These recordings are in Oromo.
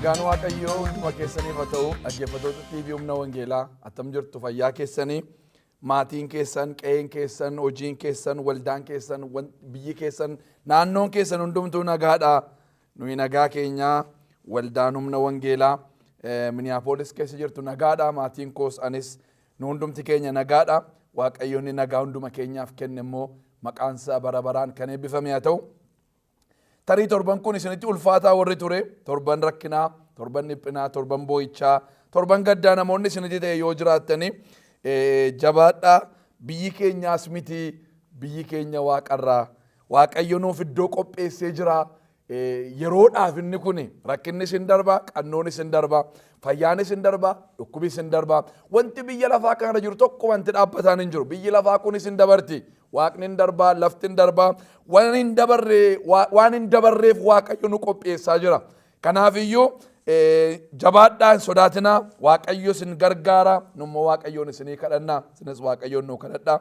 Nagaan Waaqayyoo hunduma keessaniif haa ta'u, dhaggeeffattoota TV humna wangeelaa attam jirtu, fayyaa keessanii, maatiin keessan, qe'een keessan, hojiin keessan, waldaan keessan, biyyi keessan, naannoon keessan hundumtuu nagaadha. Nuyi nagaa keenyaa waldaan humna wangeelaa Minneapolis keessa jirtu nagaadha. Maatiin koos anis nu hundumti keenya nagaadha. Waaqayyoon nagaa hunduma keenyaaf kenne immoo maqaan isaa bara baraan kan eebbifame haa ta'u. Tarii torban kun isinitti ulfaataa warri ture, torban rakkinaa, torban dhiphinaa, torban boo'ichaa, torban gaddaa namoonni isinitti ta'e yoo jiraattanii jabaadhaa. Biyyi keenyaas miti, biyyi keenya waaqarraa. Waaqayyo nuuf iddoo qopheessee jira. Yeroodhaaf inni kun rakkinni isin darba, qannoon isin darba, fayyaan isin darba, dhukkubi isin darba. Wanti biyya lafaa kana jiru tokko wanti dhaabbataan hin jiru. Biyyi lafaa kun isin dabarti. Waaqni hin darbaa, lafti hin darbaa. Waan hin dabarreef Waaqayyo nu qopheessaa jira. Kanaaf iyyuu jabaadhaa, hin sodaatinaa. Waaqayyo isin gargaara. Nummoo Waaqayyoon isinii kadhannaa. Isinis Waaqayyoon nu kadhadhaa.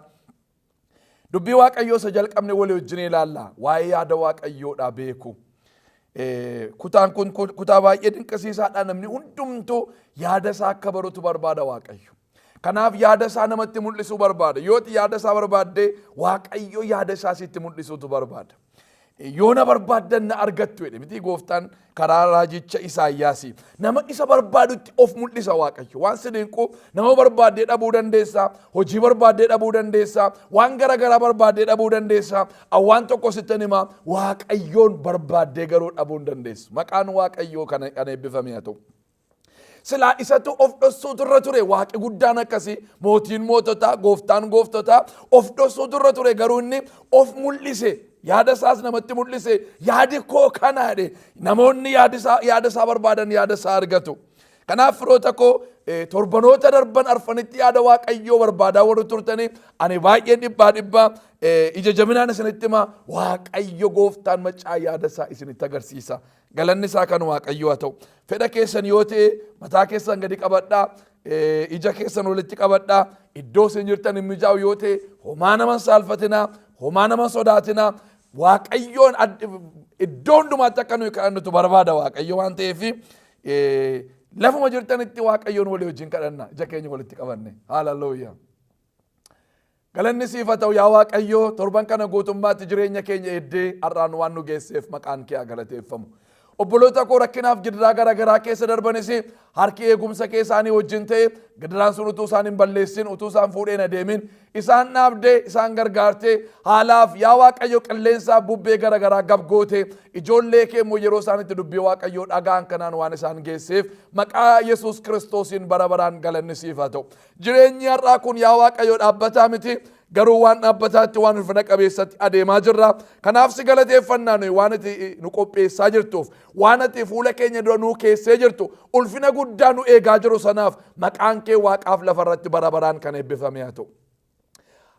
Dubbii Waaqayyoo isa jalqabne walii wajjin ilaalla. Waa'ee yaada Waaqayyoodhaa beeku. Kutaan kun kutaa baay'ee dinqisiisaadha. Namni hundumtuu yaada isaa akka barutu barbaada Waaqayyo. Kanaaf yaada isaa namatti mul'isuu barbaada. Yoo yaada isaa barbaadde Waaqayyo yaada isaa sitti mul'isuutu barbaada. Yoo na barbaaddan na argattu jedhe miti gooftaan karaa raajicha Isaayyaasii. Nama isa barbaadutti of mul'isa Waaqayyo. Waan si dinqu nama barbaaddee dhabuu dandeessa. Hojii barbaaddee dhabuu dandeessa. Waan garaagaraa barbaaddee dhabuu dandeessa. Waan tokko sittan himaa Waaqayyoon barbaaddee garuu dhabuu hin dandeessu. Maqaan Waaqayyoo kan eebbifame haa ta'u. Silaa isatu of dhoksuutu irra ture. Waaqi guddaan akkasii mootiin moototaa, gooftaan gooftotaa of dhoksuutu irra ture. Garuu inni of mul'ise. Yaada isaas namatti mul'ise. Yaadi koo kana jedhe. Namoonni yaada isaa barbaadan yaada isaa argatu. Kanaaf firoota koo torbanoota darban arfanitti yaada Waaqayyoo barbaadaa warri turtanii ani baay'een dhibbaa ija jabinaan isinitti himaa Waaqayyo gooftaan maccaa yaada isaa isinitti agarsiisa. Galanni isaa kan Waaqayyoo haa ta'u. Fedha keessan yoo ta'e mataa keessan gadi qabadhaa. Ija keessan walitti qabadhaa. Iddoo isin jirtan hin mijaa'u yoo ta'e homaa nama hin saalfatinaa. Homaa nama hin sodaatinaa. Waaqayyoon iddoo hundumaatti akka nuyi kadhannutu barbaada Waaqayyo waan ta'eef lafuma jirtanitti Waaqayyoon walii wajjin kadhanna. Ija keenya walitti qabanne. Haaleluyyaa. Galanni siif haa ta'u yaa Waaqayyo torban kana guutummaatti jireenya keenya eddee har'aan waan nu geesseef maqaan kee haa galateeffamu. Obboloota koo rakkinaaf gidiraa garaagaraa keessa darbanis harki eegumsa kee isaanii wajjin ta'e gidiraan sun utuu isaan hin balleessin utuu isaan fuudheen adeemin isaan dhaabdee isaan gargaartee haalaaf yaa Waaqayyo qilleensaa bubbee garaagaraa gabgoote ijoollee kee immoo yeroo isaanitti dubbii Waaqayyoo dhaga'an kanaan waan isaan geesseef maqaa Yesuus Kiristoosiin bara baraan galanni siif haa ta'u. Jireenyi har'aa kun yaa Waaqayyo dhaabbataa miti. Garuu waan dhaabbataatti waan ulfina qabeessatti adeemaa jirra. Kanaaf si galateeffannaa nuyi waan ati nu qopheessaa jirtuuf waan ati fuula keenya dura nu keessee jirtu ulfina guddaa nu eegaa jiru sanaaf maqaan kee Waaqaaf lafarratti bara baraan kan eebbifame haa ta'u.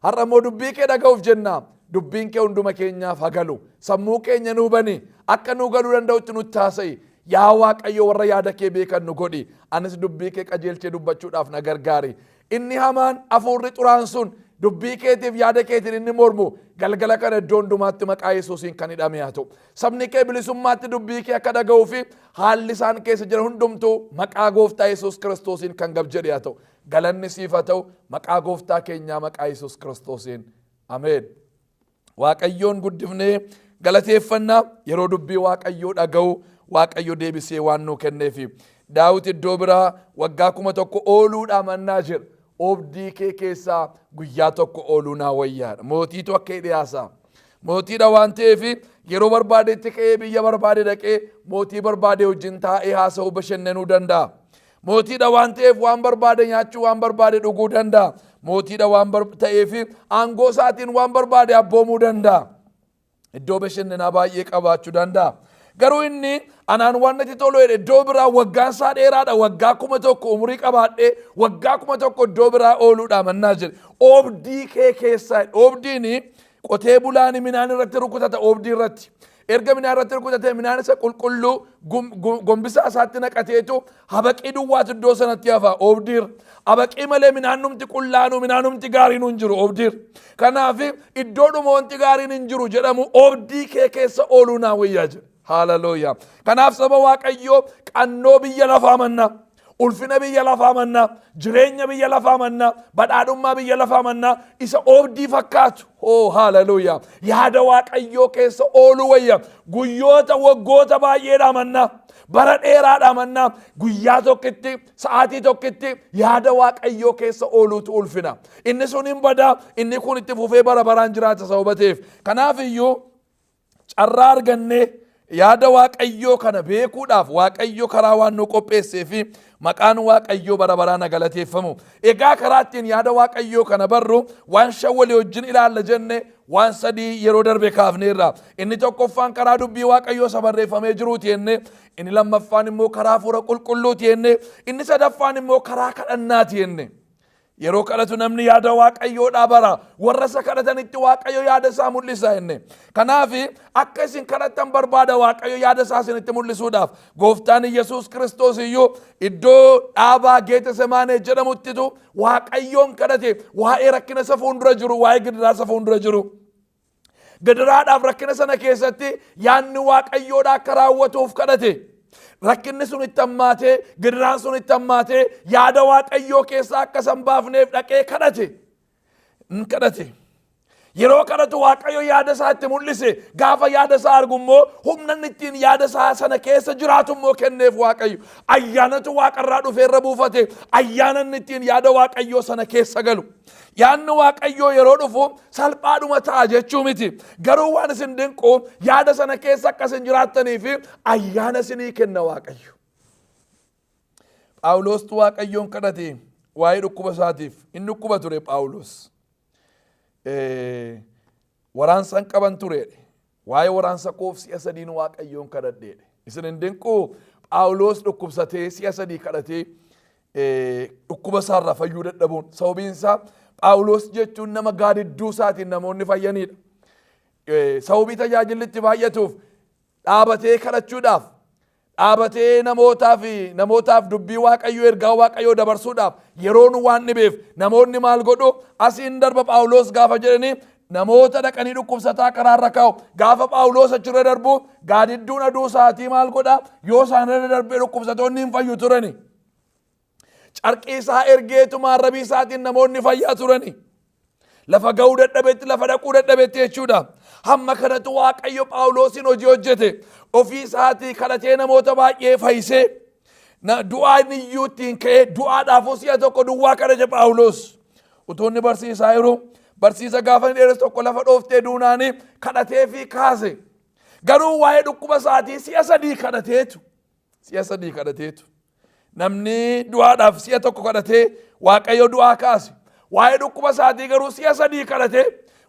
Har'a immoo dubbii kee dhaga'uuf jenna. Dubbiin kee hunduma keenyaaf haa galu. Sammuu keenya nu bani akka nu galuu danda'utti nutti haasa'i. Yaa Waaqayyo warra yaada kee beekan nu godhi. Anis dubbii kee qajeelchee dubbachuudhaaf na gargaari. Inni hamaan hafuurri xuraan sun dubbii keetiif yaada keetiin inni mormu galgala kana iddoo hundumaatti maqaa Yesuusiin kan hidhame haa ta'u. Sabni kee bilisummaatti dubbii kee akka dhaga'uu fi haalli isaan keessa jiran hundumtuu maqaa gooftaa Yesuus Kiristoosiin kan gab jedhe haa ta'u. Galanni siif haa ta'u maqaa gooftaa keenyaa maqaa Yesuus Kiristoosiin. Ameen. Waaqayyoon guddifnee galateeffannaa yeroo dubbii Waaqayyoo dhaga'u Waaqayyo deebisee waan nuu kenneefi. Daawit iddoo biraa waggaa 1000 ooluudhaa mannaa jira. Oobdii kee keessaa guyyaa tokko ooluu naa wayyaadha. Mootiitu akka dhiyaasa. Mootiidha waan ta'eef yeroo barbaadetti ka'ee biyya barbaade dhaqee mootii barbaade wajjin taa'ee haasa'uu bashannanuu danda'a. Mootiidha waan ta'eef waan barbaade nyaachuu waan barbaade dhuguu danda'a. Mootiidha waan ta'eef aangoo isaatiin waan barbaade abboomuu danda'a. Iddoo bashannanaa baay'ee qabaachuu danda'a. Garuu inni anaan waan natti tolu iddoo biraa waggaan isaa dheeraadha. Waggaa 1000 umurii qabaadhee waggaa 1000 iddoo biraa ooluudha mannaa jira. Oobdii kee keessaa oobdiin qotee bulaan midhaan irratti rukutata oobdii irratti. Erga midhaan irratti rukutate midhaan isa qulqulluu gombisaa isaatti naqateetu habaqii duwwaatu iddoo sanatti hafa oobdiirra. Habaqii malee midhaan numti qullaanu midhaan numti gaariin hin jiru oobdiirra. Kanaaf iddoodhuma wanti gaariin hin jiru jedhamu oobdii kee keessa ooluu naa wayyaa jira. Hallelujah. Kanaaf saba Waaqayyoo qannoo biyya lafaa mannaa, ulfina biyya lafaa mannaa, jireenya biyya lafaa mannaa, badhaadhummaa biyya lafaa mannaa isa oobdii fakkaatu. Oh, hallelujah. Yaada Waaqayyoo keessa ooluu wayya. Guyyoota waggoota baay'eedhaa mannaa, bara dheeraadhaa mannaa, guyyaa tokkitti, sa'aatii tokkitti yaada Waaqayyoo keessa ooluutu ulfina. Inni sun hin badaa, inni kun itti fufee bara baraan jiraata sababateef. Kanaaf iyyuu carraa argannee yaada Waaqayyoo kana beekuudhaaf Waaqayyo karaa waan nu qopheessee fi maqaan Waaqayyoo bara baraan galateeffamu. Egaa karaa ittiin yaada Waaqayyoo kana barru waan shan walii wajjin ilaalla jenne waan sadii yeroo darbe kaafneerra. Inni tokkoffaan karaa dubbii Waaqayyoo isa barreeffamee jiruuti jenne, inni lammaffaan immoo karaa hafuura qulqulluuti jenne, inni sadaffaan immoo karaa kadhannaati jenne. Yeroo kadhatu namni yaada Waaqayyoodhaa bara, warra isa kadhatanitti Waaqayyo yaada isaa mul'isa jenne. Kanaaf akka isin kadhattan barbaada Waaqayyo yaada isaa isinitti mul'isuudhaaf. Gooftaan Yesuus Kiristoos iyyuu iddoo dhaabaa Geetesemaanee jedhamuttitu Waaqayyoon kadhate waa'ee rakkina isa fuuldura jiru, waa'ee gidiraa isa fuuldura jiru. Gidiraadhaaf rakkina sana keessatti yaadni Waaqayyoodhaa akka raawwatuuf kadhate. Rakkinni sun itti hammaatee, gidiraan sun itti hammaatee yaada Waaqayyoo keessaa akka san baafneef dhaqee kadhate. Yeroo kadhatu Waaqayyo yaada isaa itti mul'ise. Gaafa yaada isaa argu immoo humna inni ittiin yaada isaa sana keessa jiraatu immoo kenneef Waaqayyo. Ayyaanatu Waaqarraa dhufeerra buufate. Ayyaana inni ittiin yaada Waaqayyoo sana keessa galu. Yaadni Waaqayyoo yeroo dhufu salphaadhuma ta'a jechuu miti. Garuu waan isin dinqu yaada sana keessa akka isin jiraattanii fi ayyaana isinii kenna Waaqayyo. Phaawulos Waaqayyoon kadhate waa'ee dhukkuba isaatiif. Inni dhukkuba ture Phaawulos. Waraansa qaban tureedhe. Waa'ee waraansa koof si'a sadiin Waaqayyoon kadhadheedhe. Isin hin dinqu Phaawulos dhukkubsatee si'a sadii kadhatee dhukkuba isaarraa fayyuu dadhabuun. Sababiin isaa Phaawulos jechuun nama gaadidduu isaatiin namoonni fayyanidha. Sababii tajaajilli itti baay'atuuf dhaabatee kadhachuudhaaf, dhaabatee namootaaf dubbii Waaqayyoo, ergaa Waaqayyoo dabarsuudhaaf yeroon waan dhibeef namoonni maal godhu? Asiin darba Phaawulos gaafa jedhanii namoota dhaqanii dhukkubsataa karaarra kaa'u. Gaafa Phaawulos achirra darbu gaadidduun aduu isaatii maal godha? Yoo isaanirra darbee dhukkubsatoonni hin fayyu turani. Carqii isaa ergeetuma arrabii isaatiin namoonni fayyaa turani. Lafa ga'uu dadhabetti, lafa dhaquu dadhabetti jechuudha. Hamma kanatu Waaqayyo Phaawulosin hojii hojjete. Ofii isaatii kadhatee namoota baay'ee fayyisee du'aan iyyuu ittiin ka'ee du'aadhaafuu si'a tokko duwwaa kadhate Phaawulos. Utuunni barsiisaa jiru barsiisa gaafa dheeres tokko lafa dhooftee duunaanii kadhatee fi kaase. Garuu waa'ee dhukkuba isaatii si'a sadii kadhateetu. Namni du'aadhaaf si'a tokko kadhatee Waaqayyo du'aa kaase. Waa'ee dhukkuba isaatii garuu si'a sadii kadhatee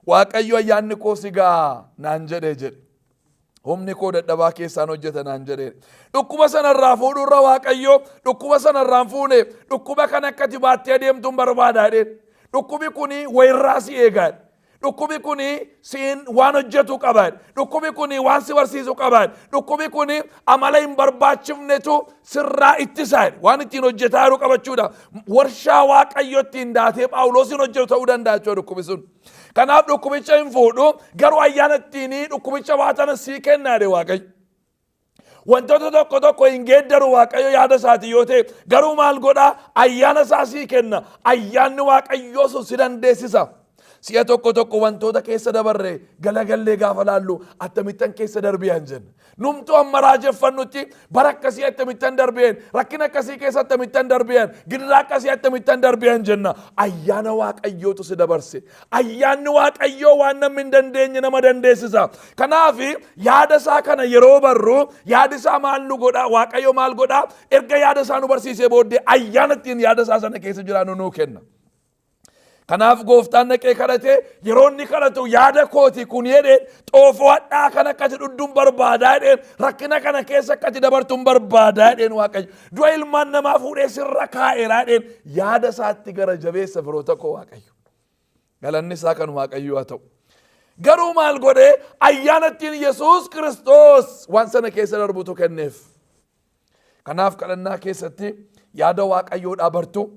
Waaqayyo ayyaanni koo sigaa naan jedhe. Humni koo dadhabaa keessaan hojjeta naan jedhe. Dhukkuba sanarraa fuudhurra Waaqayyo dhukkuba sanarraan fuune dhukkuba kan akkati baattee deemtuun barbaadaa jedheen. Dhukkubi kuni wayirraa si eegaadha. Dhukkubi kuni siin waan hojjetu qabaadha. Dhukkubi kuni waan si barsiisu qabaadha. Dhukkubi kuni amala hin barbaachifnetu sirraa ittisaadha. Waan ittiin hojjetaa jiru qabachuudha. Warshaa Waaqayyo ittiin daatee Phaawulosin hojjetu ta'uu danda'a jechuudha dhukkubi sun. Kanaaf dhukkubicha hin fuudhu, garuu ayyaana ittiin dhukkubicha baatan sii kennaadhe Waaqayyo. Wantoota tokko tokko hin geeddaru Waaqayyo yaada isaati yoo ta'e, garuu maal godhaa? Ayyaana isaa sii kenna. Ayyaanni Waaqayyoo sun si dandeessisa. Si'a tokko wantoota keessa dabarre galagallee gaafa laallu attamittan keessa darbiyaan jenna. Numtu amma raajeffannutti bara akkasii attamittan darbiyaan, rakkina akkasii keessa attamittan darbiyaan, gidiraa akkasii attamittan darbiyaan jenna. Ayyaana Waaqayyootu si dabarse. Ayyaanni Waaqayyoo waan namni hin dandeenye nama dandeessisa. Kanaaf yaada isaa kana yeroo barru yaada isaa maal nu godha? Waaqayyo maal godha? Erga yaada isaa nu barsiisee booddee ayyaana ittiin yaada isaa sana keessa jiraannu nuu kenna. Kanaaf gooftaan naqee kadhate yeroo inni kadhatu yaada kooti kun jedheen xoofoo hadhaa kan akkati dhudhuun barbaadaa jedheen rakkina kana keessa akkati dabartuun barbaadaa jedheen Waaqayyo. Du'a ilmaan namaa fuudhee sirra kaa'eeraa jedheen yaada isaatti gara jabeessa firoota koo Waaqayyo. Galanni isaa kan Waaqayyo haa ta'u. Garuu maal godhee ayyaana ittiin Yesuus Kiristoos waan sana keessa darbutu kenneef. Kanaaf kadhannaa keessatti yaada Waaqayyoodhaa bartu.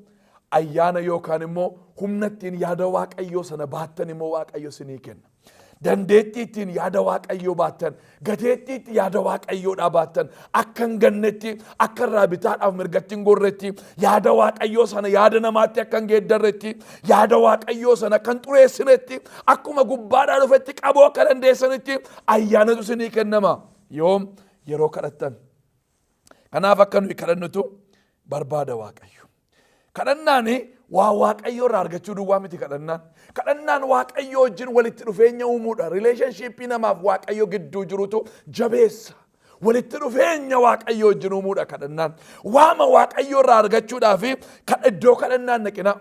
Ayyaana yookaan immoo humna ittiin yaada Waaqayyoo sana baattan immoo Waaqayyo sinii kenna. dandeettiitiin yaada waaqayyoo baattan, gateettiitti yaada waaqayyoodhaa baattan, akka hin gannetti, akka irraa bitaadhaaf mirgatti hin gorretti, yaada waaqayyoo sana yaada namaatti akka hin geeddarretti, yaada waaqayyoo sana akka hin xureessinetti, akkuma gubbaadhaa dhufetti qabuu akka dandeessanitti ayyaanatu isinii kennama yoom yeroo kadhattan. Kanaaf akka nuyi kadhannutu barbaada waaqayyo. Kadhannaani waa waaqayyoo irraa argachuu duwwaa miti kadhannaan. Kadhannaan waaqayyoo wajjin walitti dhufeenya uumuudha. Rileeshnshiippii namaaf waaqayyoo gidduu jirutu jabeessa. Walitti dhufeenya waaqayyoo wajjin uumuudha kadhannaan. Waama waaqayyoo irraa argachuudhaaf iddoo kadhannaan naqina.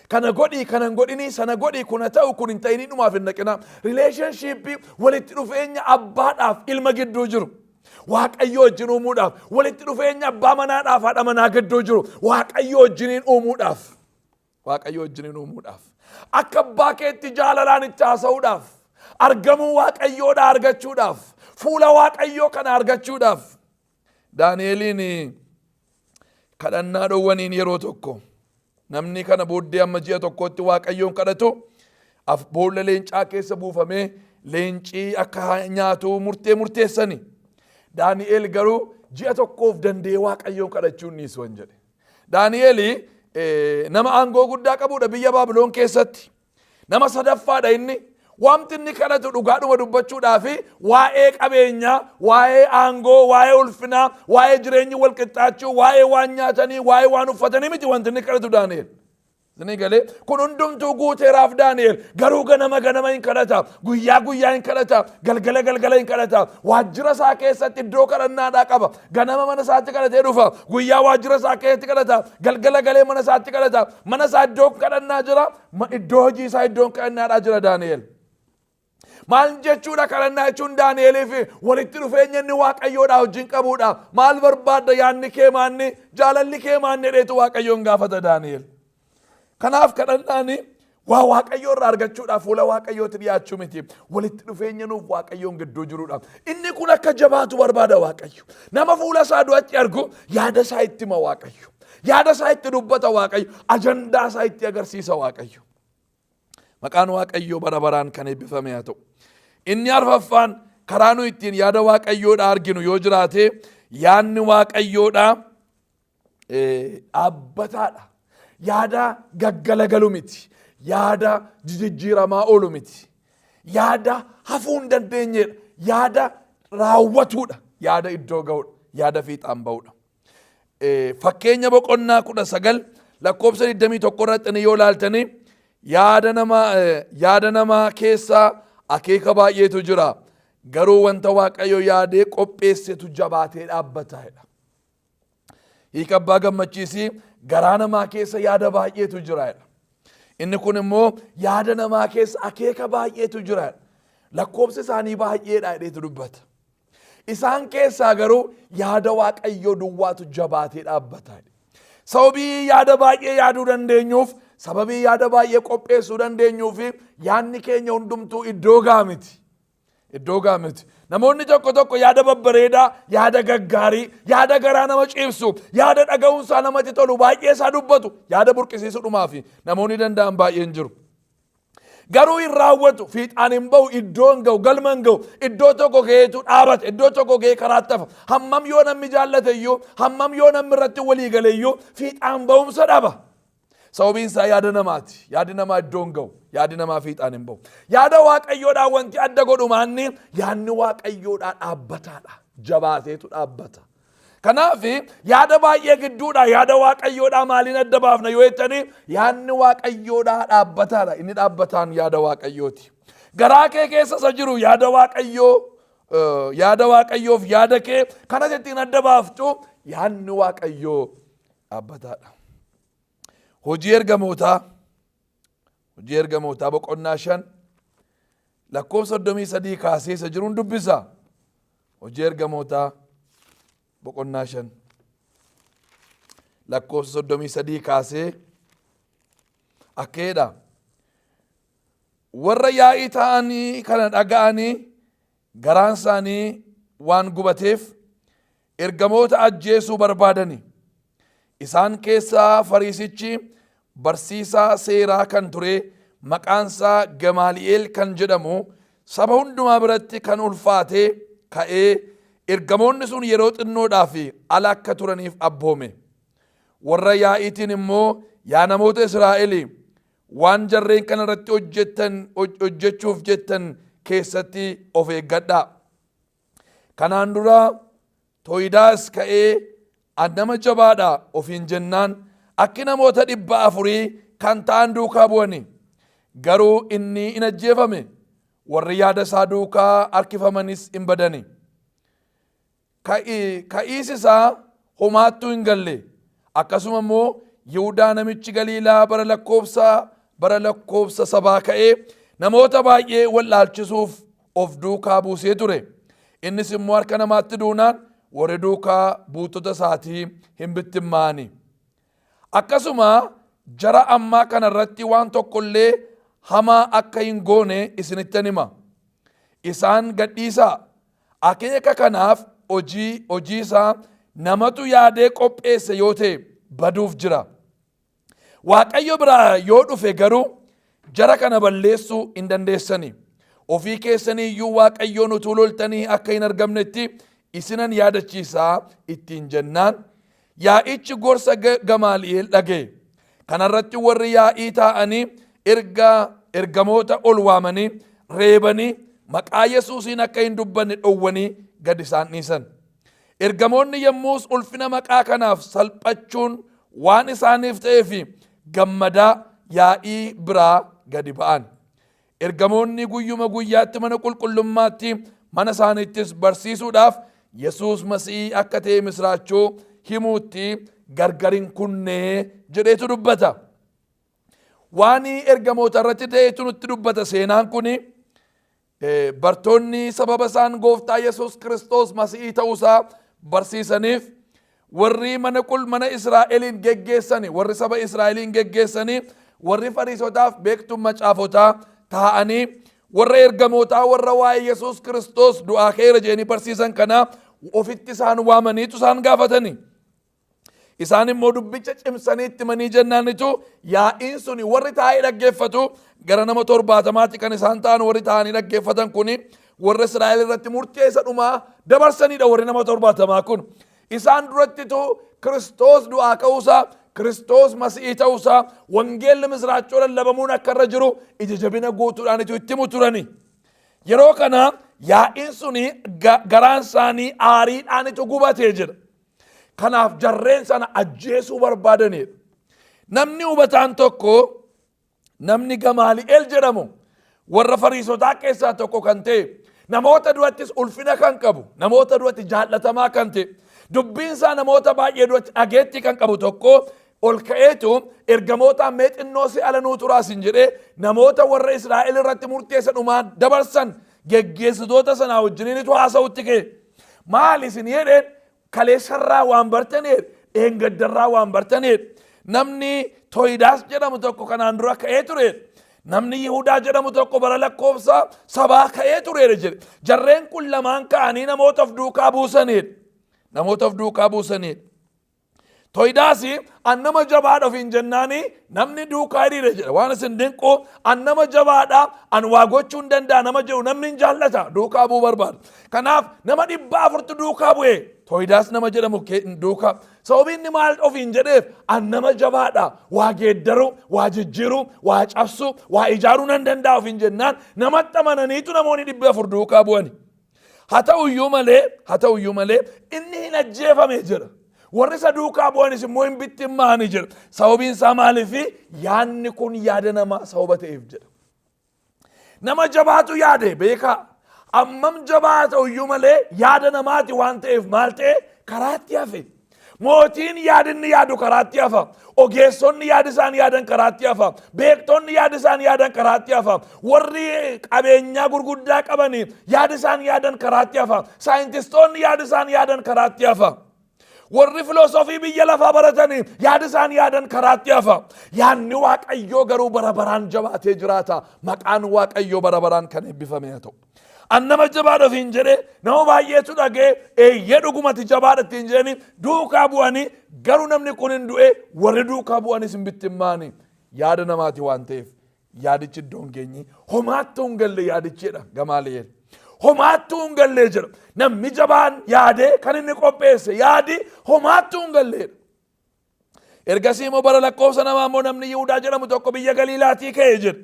Kana godhii kana hin godhinii sana godhii kuna ta'u kun hin ta'inii dhumaaf hin naqina. Rileeshnshiippii walitti dhufeenya abbaadhaaf ilma gidduu jiru. Waaqayyoo wajjin uumuudhaaf, walitti dhufeenya abbaa manaadhaaf haadha manaa gidduu jiru waaqayyoo wajjiniin uumuudhaaf, waaqayyoo wajjiniin uumuudhaaf, akka abbaa keetti jaalalaan itti haasa'uudhaaf, argamuu waaqayyoodhaa argachuudhaaf, fuula waaqayyoo kana argachuudhaaf. Daani'eliin kadhannaa dhowwaniin yeroo tokko namni kana booddee amma ji'a tokkotti waaqayyoon kadhatu boolla leencaa keessa buufamee leencii akka nyaatu murteessani. Daani'el garuu ji'a tokkoof dandee waaqayyoon kadhachuun dhiisuu hin jedhe. Daani'el nama aangoo guddaa qabudha biyya Baabiloon keessatti. Nama sadaffaadha inni. Wanti inni kadhatu dhugaadhuma dubbachuudhaaf waa'ee qabeenyaa, waa'ee aangoo, waa'ee ulfinaa, waa'ee jireenyi wal qixxaachuu, waa'ee waan nyaatanii, waa'ee waan uffatanii miti wanti inni kadhatu Daani'el. Isinii galee kun hundumtuu guuteeraaf Daani'el garuu ganama hin kadhata, guyyaa hin kadhata, galgala hin kadhata. Waajjira isaa keessatti iddoo kadhannaadhaa qaba. Ganama mana isaatti kadhatee dhufa, guyyaa waajjira isaa keessatti kadhata, galgala galee mana isaatti kadhata. Mana isaa iddoo kadhannaa jira, iddoo hojii isaa iddoo kadhannaadhaa jira Daani'el. Maal jechuudha kadhannaa jechuun Daani'eliif walitti dhufeenya inni waaqayyoodhaa wajjin qabuudha. Maal barbaadda yaadni kee maanni, jaalalli kee maanni dheetu waaqayyoon gaafata Daani'el. Kanaaf kadhannaani waa waaqayyoo irraa argachuudhaaf fuula waaqayyootti dhiyaachuu miti. Walitti dhufeenya nuuf waaqayyoon gidduu jiruudhaaf. Inni kun akka jabaatu barbaada waaqayyo. Nama fuula isaa du'atti argu yaada isaa itti hima waaqayyo. Yaada isaa itti dubbata waaqayyo. Ajandaa isaa itti agarsiisa waaqayyo. Maqaan waaqayyoo bara baraan kan eebbifame haa ta'u. Inni arfaffaan karaa nu ittiin yaada waaqayyoodhaa arginu yoo jiraate yaadni waaqayyoodhaa dhaabbataadha. Yaada gaggalagalu miti. Yaada jijjiiramaa oolu miti. Yaada hafuu hin dandeenyedha. Yaada raawwatuudha. Yaada iddoo ga'uudha. Yaada fiixaan ba'uudha. Fakkeenya boqonnaa 19 lakkoofsa 21 irratti yoo ilaaltanii yaada namaa keessaa akeeka baay'eetu jira. Garuu wanta waaqayyo yaadee qopheessetu jabaatee dhaabbataadha. Hiika abbaa gammachiisii garaa namaa keessa yaada baay'eetu jira. Inni kun immoo yaada namaa keessa akeeka baay'eetu jira. Lakkoofsi isaanii baay'eedha jedheetu dubbata. Isaan keessaa garuu yaada waaqayyoo duwwaatu jabaatee dhaabbataadha. Sababii yaada baay'ee yaaduu dandeenyuuf, sababii yaada baay'ee qopheessuu dandeenyuuf yaadni keenya hundumtuu iddoo ga'a miti. Iddoo ga'a miti. Namoonni tokko yaada babbareedaa, yaada gaggaarii, yaada garaa nama ciibsu, yaada dhaga'uunsaa namatti tolu baay'ee isaa dubbatu, yaada burqisiisuudhumaaf namoonni danda'an baay'een jiru. Garuu hin raawwatu, fiixaan hin bahu, iddoo hin ga'u, galma hin ga'u, iddoo tokko ga'eetu dhaabata, iddoo tokko ga'ee karaatti hafa. Hammam yoo namni jaallate iyyuu, hammam yoo namni irratti walii gale iyyuu fiixaan ba'umsa dhaba. Sababiin isaa yaada namaati. Yaadi namaa iddoo hin ga'u, yaadi namaa fiixaan hin bahu. Yaada waaqayyoodhaa wanti adda godhu maanni yaadni waaqayyoodhaa dhaabbataadha. Jabaateetu dhaabbata. Kanaaf yaada baay'ee gidduudha yaada waaqayyoodhaa maaliin adda baafna yoo jettanii yaadni waaqayyoodhaa dhaabbataadha. Inni dhaabbataan yaada waaqayyooti. Garaa kee keessa isa jiru yaada waaqayyoof yaada kee kanas ittiin adda baaftu yaadni waaqayyoo dhaabbataadha. Hojii ergamootaa boqonnaa 5 lakkoofsa 33 kaasee isa jiruun dubbisa. Hojii ergamootaa boqonnaa 5 lakkoofsa 33 kaasee akkeedha. Warra yaa'ii ta'anii kana dhaga'anii garaan isaanii waan gubateef ergamoota ajjeesuu barbaadani. Isaan keessaa Fariisichi barsiisaa seeraa kan ture maqaansaa Gamaali'eel kan jedhamu saba hundumaa biratti kan ulfaatee ka'ee ergamoonni sun yeroo xinnoodhaaf ala akka turaniif abboome. Warra yaa'iitiin immoo yaa namoota Israa'el waan jarreen kana irratti hojjechuuf jettan keessatti of eeggadhaa. Kanaan dura Tooyidaas ka'ee nama jabaadha ofiin jennaan akki namoota 400 kan ta'an duukaa bu'ani. Garuu inni in ajjeefame, warri yaada isaa duukaa harkifamanis hin badani. Ka'iisi isaa homaattuu hin galle. Akkasuma immoo Yihudaa namichi Galiilaa bara lakkoobsa sabaa ka'ee namoota baay'ee wallaalchisuuf of duukaa buusee ture. Innis immoo harka namaatti duunaan warri duukaa buutota isaatii hin bittimmaani. Akkasuma jara ammaa kana irratti waan tokkollee hamaa akka hin goone isinittan hima. Isaan gadhiisaa. Akeeka kanaaf hojii isaa namatu yaadee qopheesse yoo ta'e baduuf jira. Waaqayyo biraa yoo dhufe garuu jara kana balleessuu hin dandeessani. Ofii keessanii iyyuu Waaqayyoon utuu loltanii akka hin argamnetti isinan yaadachiisaa ittiin jennaan yaa'ichi gorsa Gamaali'eel dhaga'e. Kanarratti warri yaa'ii taa'anii ergamoota ol waamanii reebanii maqaa Yesuusiin akka hin dubbanne dhowwanii gad isaan dhiisan. Ergamoonni yommus ulfina maqaa kanaaf salphachuun waan isaaniif ta'eef gammadaa yaa'ii biraa gadi ba'an. Ergamoonni guyyuma guyyaatti mana qulqullummaatti mana isaaniittis barsiisuudhaaf Yesuus Masiihii akka ta'e misraachoo himuutti gargar hin kunnee jedheetu dubbata. Waan ergamoota irratti ta'etu nutti dubbata seenaan kuni. Bartoonni sababa isaan gooftaa Yesuus Kiristoos Masiihii ta'uusaa barsiisaniif warri mana Israa'eliin geggeessani, warri saba Israa'eliin geggeessani, warri Fariisotaaf beektuun macaafotaa taa'anii warra ergamootaa warra waa'ee Yesuus Kiristoos du'aa ka'eera jedhanii barsiisan kana ofitti isaan waamaniitu isaan gaafatani. Isaan immoo dubbicha cimsanii itti manii jennaanitu yaa'iin suni warri taa'ee dhaggeeffatu gara nama 70 kan isaan ta'an warri taa'anii dhaggeeffatan kuni warra Israa'el irratti murtee isa dhumaa dabarsanidha. Warri nama 70 kun isaan durattitu Kiristoos du'aa ka'uusaa, Kiristoos Masiihii ta'uusaa, wangeelli misraachoo lallabamuun akka irra jiru ija jabina guutuudhaanitu itti himu turani. Yeroo kana yaa'iin suni garaan isaanii aariidhaanitu gubatee jira. Kanaaf jarreen sana ajjeesuu barbaadanidha. Namni hubataan tokko, namni Gamaali'eel jedhamu warra Fariisotaa keessaa tokko kan ta'e, namoota durattis ulfina kan qabu, namoota duratti jaallatamaa kan ta'e, dubbiin isaa namoota baay'ee duratti dhageetti kan qabu tokko ol ka'eetu ergamoota meexinnoo si alanuu turaasin jedhee namoota warra Israa'el irratti murteessa dhumaa dabarsan geggeessitoota sanaa wajjiniinitu haasa'utti ka'e. Maal isin jedheen kaleessarraa waan bartaneedha, dheengaddarraa waan bartaneedha. Namni Tooyidaas jedhamu tokko kanaan dura ka'ee tureedha. Namni Yihudaa jedhamu tokko bara lakkoofsa sabaa ka'ee tureedha jedhe. Jarreen kun lamaan ka'anii namootaaf duukaa buusanidha. Namootaaf duukaa buusanidha. Tooyidaas annama jabaadha ofiin jennaani namni duukaa hiriira jedha. Waan isin dinqu annama jabaadha an waa gochuu hin danda'a nama jedhu namni hin jaallata duukaa bu'uu barbaada. Kanaaf nama 400 duukaa bu'e. Tooyidaas nama jedhamu duukaa. Sababii inni maal ofiin jedheef annama jabaadha waa geeddaru, waa jijjiiru, waa cabsu, waa ijaaruu nan danda'a ofiin jennaan namatti amananiitu namoonni 400 duukaa bu'ani. Haa ta'uyyuu malee inni hin ajjeefame jira. Warri isa duukaa bu'anis immoo hin bittimmaani jira. Sababiin isaa maaliifi yaadni kun yaada namaa sababa ta'eef jedha. Nama jabaatu yaade beekaa. Ammam jabaa ta'uyyuu malee yaada namaati waan ta'eef maal ta'e karaatti hafe. Mootiin yaadinni yaadu karaatti hafa. Ogeessonni yaada isaan yaadan karaatti hafa. Beektonni yaada isaan yaadan karaatti hafa. Warri qabeenyaa gurguddaa qabanii yaada isaan yaadan karaatti hafa. Saayintistoonni yaada isaan yaadan karaatti hafa. Warri filosoofii biyya lafaa baratanii yaada isaan yaadan karaatti hafa. Yaadni Waaqayyoo garuu bara baraan jabaatee jiraata. Maqaan Waaqayyoo bara baraan kan eebbifame haa ta'u. Annama jabaadha ofiin jedhee nama baay'eetu dhagee eeyyee dhugumatti jabaadha ittiin jedhanii duukaa bu'anii garuu namni kun hin du'e warri duukaa bu'anis hin bittimmaani yaada namaati waan ta'eef yaadichi iddoon geenye homaattuu hin galle yaadichedha Gamaaliyeel. Homaattuu hin gallee jira. Namni jabaan yaadee kan inni qopheesse yaadi homaattuu hin galleedha. Ergasii immoo bara lakkoofsa namaa immoo namni Yihuudaa jedhamu tokko biyya Galiilaatii ka'ee jira.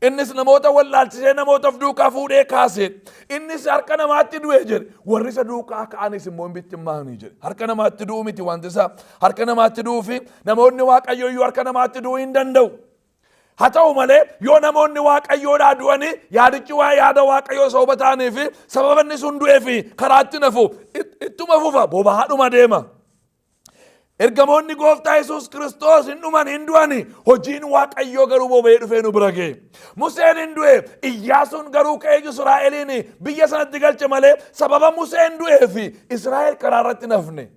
Innis namoota wallaalchisee namoota of duukaa fuudhee kaasee. Innis harka namaatti du'ee jira. Warri isa duukaa ka'anis immoo hin bittimmaanii jira. Harka namaatti du'u miti wanti isaa. Harka namaatti du'uu fi namoonni Waaqayyoo iyyuu harka namaatti du'uu hin danda'u. Haa ta'u malee yoo namoonni Waaqayyoodhaa du'anii yaadichi waa yaada Waaqayyoo sababa ta'anii fi sababa inni sun du'ee fi karaatti nafu ittuma fufa bobaadhuma deema. Ergamoonni Gooftaa Yesuus Kiristoos hin dhuman hin du'ani. Hojiin Waaqayyoo garuu boba'ee dhufee nu bira ga'e. Museen hin du'e. Iyyaasuun garuu ka'ee Israa'eliin biyya sanatti galche malee sababa Museen du'ee fi Israa'el karaa irratti nafne.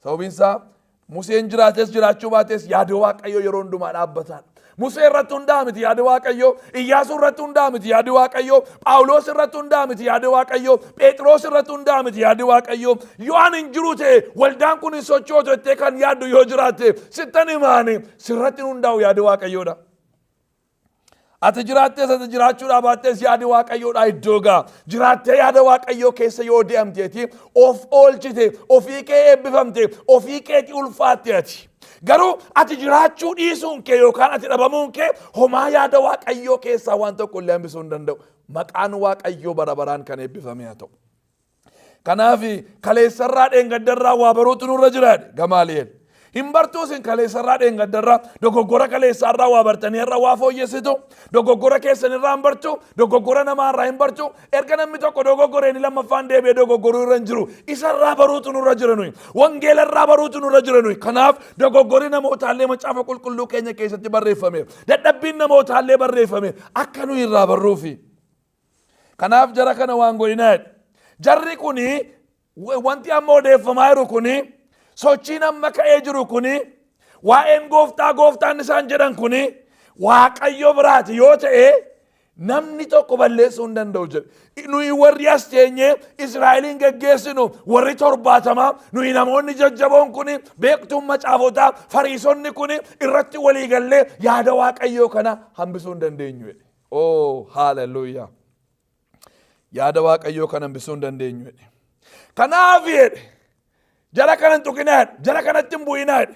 Sababiin isaa Museen jiraates jiraachuu baates yaada Waaqayyoo yeroo hundumaa dhaabbataadha. Musee irratti hundaa miti yaada Waaqayyoo, Iyyaasuu irratti hundaa miti yaada Waaqayyoo, Phaawulos irratti hundaa miti yaada Waaqayyoo, Phexros irratti hundaa miti yaada Waaqayyoo. Yoo ani hin jiru ta'e waldaan kun hin sochootu jettee kan yaaddu yoo jiraatte sittan himaani sirratti hundaa'u yaada Waaqayyoodha. Ati jiraattees ati jiraachuudhaa baattees yaada Waaqayyoodhaa iddoo ga'a. Jiraattee yaada Waaqayyoo keessa yoo deemteeti of oolchite, ofii kee eebbifamte, ofii keetii ulfaatte ati. Garuu ati jiraachuu dhiisuun kee yookaan ati dhabamuun kee homaa yaada Waaqayyoo keessaa waan tokko illee hambisuu hin danda'u. Maqaan Waaqayyoo bara baraan kan eebbifame haa ta'u. Kanaaf kaleessarraa dheengaddarraa waa baruutu nurra jiraadhe Gamaaliyeel. Hin bartuu isin kaleessarraa dheengaddarraa dogoggora kaleessaarraa waa bartanii irra waa fooyyessitu. Dogoggora keessanirraa hin bartu, dogoggora namaarraa hin bartu. Erga namni tokko dogoggoreen lammaffaan deebi'ee dogoggoruu irra hin jiru. Isarraa baruutu nurra jira nuyi. Wangeelarraa baruutu nurra jira nuyi. Kanaaf dogoggori namootaallee macaafa qulqulluu keenya keessatti barreeffame. Dadhabbiin namootaallee barreeffame. Akka nuyi irraa barruufi. Kanaaf jara kana waan godhinaadha. Jarri kuni wanti amma odeeffamaa jiru kuni sochiin amma ka'ee jiru kuni waa'een gooftaan isaan jedhan kuni Waaqayyo biraati yoo ta'e namni tokko balleessuu hin danda'u jedhe. Nuyi warri as teenyee Israa'eliin geggeessinu warri 70 nuyi namoonni jajjaboon kuni beektuun macaafotaa Fariisonni kuni irratti walii gallee yaada Waaqayyoo kana hambisuu hin dandeenyu jedhe. Oh hallelujah. Yaada Waaqayyoo kana hambisuu hin dandeenyu jedhe. Kanaaf jedhe jara kanan tuqinaadha, jara kanatti hin bu'inaadha.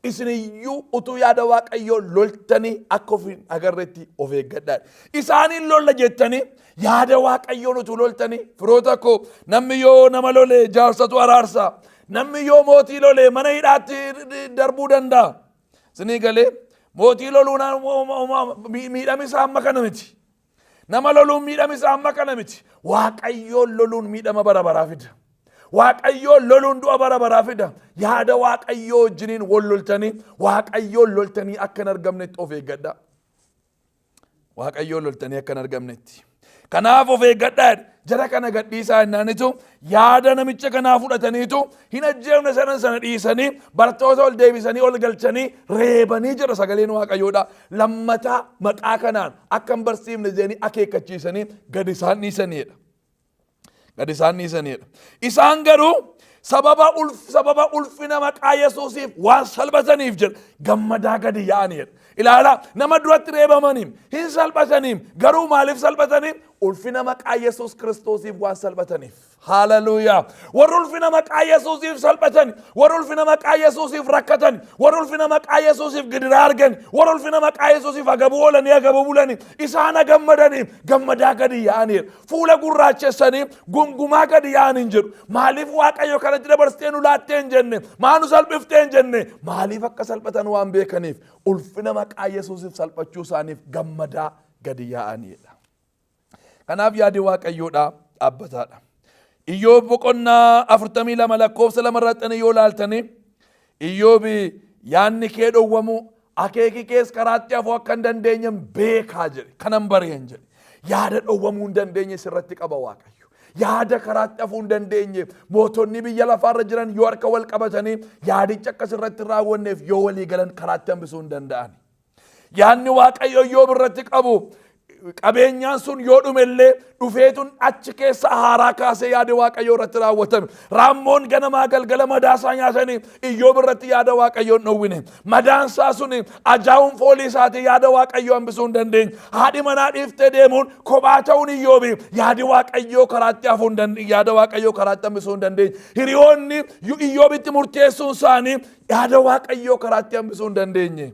Isin iyyuu utuu yaada Waaqayyoo loltanii akka of hin agarreetti of eeggadhaadha. Isaaniin lolla jettanii yaada Waaqayyoon utuu loltanii firoota koo namni yoo nama lole jaarsatu araarsa. Namni yoo mootii lole mana hidhaatti darbuu danda'a. Isinii galee mootii loluun miidhamisaa amma kana miti. Nama loluun miidhamisaa amma kana miti. Waaqayyoon loluun miidhama bara baraa fida. Waaqayyoon loluun du'a bara baraa fida. Yaada Waaqayyoo wajjiniin wal loltanii Waaqayyoon loltanii akka hin argamnetti of eeggadhaa. Waaqayyoon loltanii akka hin argamnetti. Kanaaf of eeggadhaa. Jara kana gadhiisaa jennaanitu yaada namicha kanaa fudhataniitu hin ajjeefne sana dhiisanii bartoota ol deebisanii ol galchanii reebanii jira sagaleen Waaqayyoodha. Lammataa maqaa kanaan akka hin barsiifne jedhanii akeekkachiisanii gad isaan dhiisaniidha. Gad isaan dhiisaniidha. Isaan garuu sababa ulfina maqaa Yesuusiif waan salphataniif jedha gammadaa gadi yaa'aniidha. Ilaala nama duratti reebamaniif hin salphataniif garuu maaliif salphataniif ulfina maqaa Yesuus Kiristoosiif waan salphataniif. Hallelujah. Warra ulfina maqaa Yesuusiif salphatan, warra ulfina maqaa Yesuusiif rakkatan, warra ulfina maqaa Yesuusiif gidiraa argan, warra ulfina maqaa Yesuusiif agabuu oolanii agabuu bulanii isaan gammadaniif gammadaa gadi yaa'aniidha. Fuula gurraachessanii gungumaa gadi yaa'anii jiru. Maaliif Waaqayyo kanatti dabarsitee nu laattee hin jenne? Maa nu salphiftee hin jenne? Maaliif akka salphatan waan beekaniif ulfina maqaa Yesuusiif salphachuu isaaniif gammadaa gadi yaa'aniidha. Kanaaf yaadi Waaqayyoodhaa dhaabbataadha. Iyyoob boqonnaa 42 lakkoofsa 2 irratti yoo laaltanii Iyyoob yaanni kee dhowwamu akeeki kees karaatti hafuu akka hin dandeenye beekaa jedhe kanan bareen jedhe. Yaada dhowwamuu hin dandeenye sirratti qaba Waaqayyo. Yaada karaatti hafuu hin dandeenye mootonni biyya lafaarra jiran yoo harka wal qabatanii yaadicha akka sirratti raawwanneef yoo walii galan karaatti hambisuu hin danda'an. Yaanni Waaqayyo Iyyoob irratti qabu qabeenyaan sun yoo dhumellee dhufeetun achi keessa haaraa kaasee yaada waaqayyoo irratti raawwatame. Raammoon ganamaa galgala madaasaa nyaatanii Iyyoob irratti yaada waaqayyoo hin dhowwine. Madaansaa sun ajaa'uun foolii isaatii yaada waaqayyoo hambisuu hin dandeenye. Haadhi manaa dhiiftee deemuun kophaa ta'uun Iyyoobi yaada waaqayyoo karaatti hafuu hin dandeenye. Yaada waaqayyoo karaatti hambisuu hin dandeenye. Hiriyoonni Iyyoobitti murteessuun isaanii yaada waaqayyoo karaatti hambisuu hin dandeenye.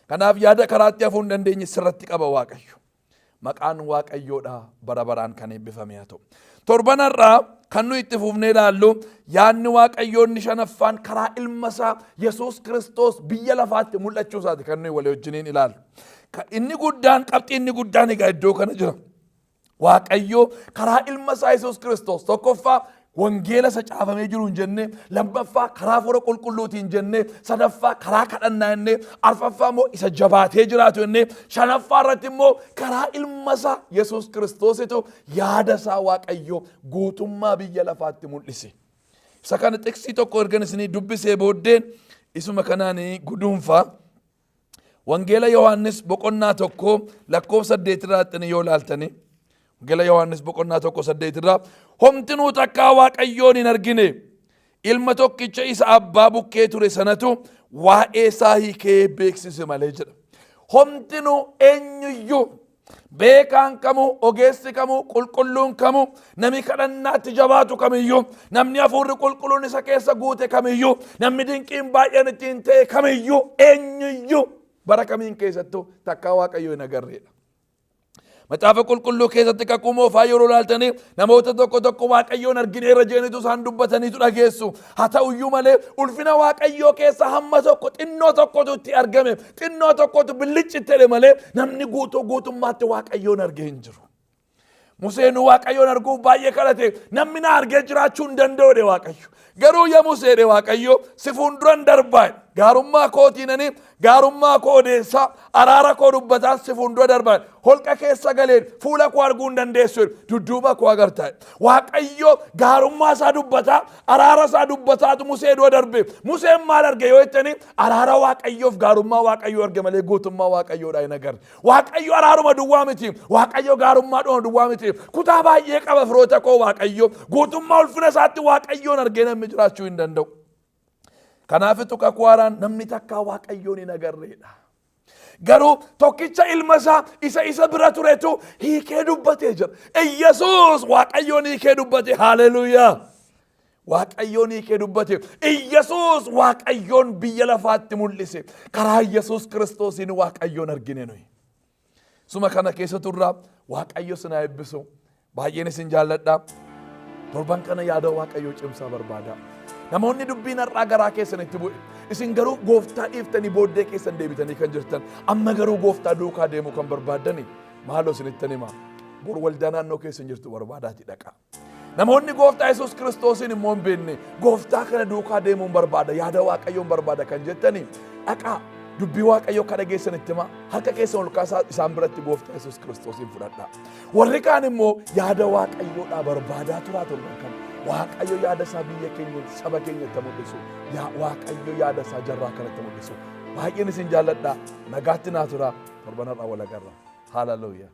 Kanaaf yaada karaatti hafuu hin dandeenye sirratti qaba Waaqayyo. Maqaan Waaqayyoodha bara baraan kan eebbifame haa ta'u. Torbanarraa kan nuyi itti fufnee ilaallu yaadni Waaqayyoonni shanaffaan karaa ilma isaa Yesuus Kiristoos biyya lafaatti mul'achuu isaati kan nuyi walii wajjiniin ilaallu. Inni guddaan qabxii inni guddaan egaa iddoo kana jira. Waaqayyo karaa ilma isaa Yesuus Kiristoos tokkoffaa wangeela isa caafamee jiru hin jenne, lammaffaa karaa hafuura qulqulluutiin hin jenne, sadaffaa karaa kadhannaa jenne, arfaffaa immoo isa jabaatee jiraatu jenne, shanaffaa irratti immoo karaa ilma isaa Yesuus Kiristoositu yaada isaa Waaqayyo guutummaa biyya lafaatti mul'ise. Isa kana xiksii tokko ergan isinii dubbisee booddeen isuma kanaan guduunfaa. Wangeela Yohaannis boqonnaa tokko lakkoofsa 8 irratti yoo ilaaltani, Wangeela Yohaannis boqonnaa tokko 8 irraa homtinuu takkaa Waaqayyoon hin argine, ilma tokkicha isa abbaa bukkee ture sanatu waa'ee isaa hiikee beeksise malee jedha. Homtinuu eenyuyyuu beekaan kamuu, ogeessi kamuu, qulqulluun kamuu, namni kadhannaatti jabaatu kamiyyuu, namni hafuurri qulqulluun isa keessa guute kamiyyuu, namni dinqiin baay'een ittiin ta'e kamiyyuu, eenyuyyuu bara kamiin keessattuu takkaa Waaqayyoo hin agarreedha. Macaafa qulqulluu keessatti kakuu moofaa yeroo ilaaltanii namoota tokko Waaqayyoon argineerra jedhaniitu isaan dubbataniitu dhageessu. Haa ta'uyyuu malee ulfina Waaqayyoo keessa hamma tokko xinnoo tokkotu itti argame, xinnoo tokkotu billichitti jedhe malee namni guutummaatti Waaqayyoon argee hin jiru. Museen Waaqayyoon arguuf baay'ee kadhate, namni na argee jiraachuu hin danda'u jedhe Waaqayyo. Garuu yaa Musee jedhe Waaqayyo, si fuulduran darbaa gaarummaa kootiinanii gaarummaa koo odeessaa araara koo dubbataan si fuuldura darbaa holqa keessa galeen fuula koo arguu hin dandeessu dudduuba koo agartaa. Waaqayyo gaarummaa isaa dubbataa araara isaa dubbataatu Musee dura darbe. Museen maal arge yoo jettanii araara Waaqayyoof gaarummaa Waaqayyoo arge malee guutummaa Waaqayyoodhaa hin agarre. Waaqayyo araaruma duwwaa miti, Waaqayyo gaarummaa duwwaa miti. Kutaa baay'ee qaba firoota koo Waaqayyo, guutummaa ulfina isaatti Waaqayyoon argee namni jiraachuu hin danda'u. Kanaafitu kakuu haaraan namni takkaa Waaqayyoon hin agarreedha. Garuu tokkicha ilma isaa isa bira turetu hiikee dubbatee jira. Iyesuus Waaqayyoon hiikee dubbate. Haleluuyaa! Waaqayyoon hiikee dubbate. Iyesuus Waaqayyoon biyya lafaatti mul'ise. Karaa Iyesuus Kiristoosiin Waaqayyoon argine nuyi. Suma kana keessa turraa Waaqayyo sinaa eebbisu. Baay'een isin jaalladha. Torban kana yaada Waaqayyoo cimsaa barbaada. Namoonni dubbiin har'aa garaa keessanitti bu'e. Isin garuu gooftaa dhiiftanii booddee keessan deebitanii kan jirtan, amma garuu gooftaa duukaa deemuu kan barbaaddani maaloo isinittan hima. Bor waldaa naannoo keessan jirtu barbaadaati dhaqa. Namoonni gooftaa Yesuus Kiristoosiin immoo hin beekne gooftaa kana duukaa deemuun barbaada, yaada Waaqayyoon barbaada kan jettani dhaqa. Dubbii Waaqayyoo akka dhageessanitti hima. Harka keessan ol kaasaa isaan biratti gooftaa Yesuus Kiristoosiin fudhadha. Warri kaan immoo yaada Waaqayyoodhaa barbaadaa turaa torban kana. Waaqayyo yaada isaa biyya keenya saba keenyatti mul'isu. Waaqayyo yaada isaa jarraa kanatti mul'isu. Baay'een isin jaalladha. Nagaatti naa tura. Torban har'aa wal agarra. Haleluuyaa.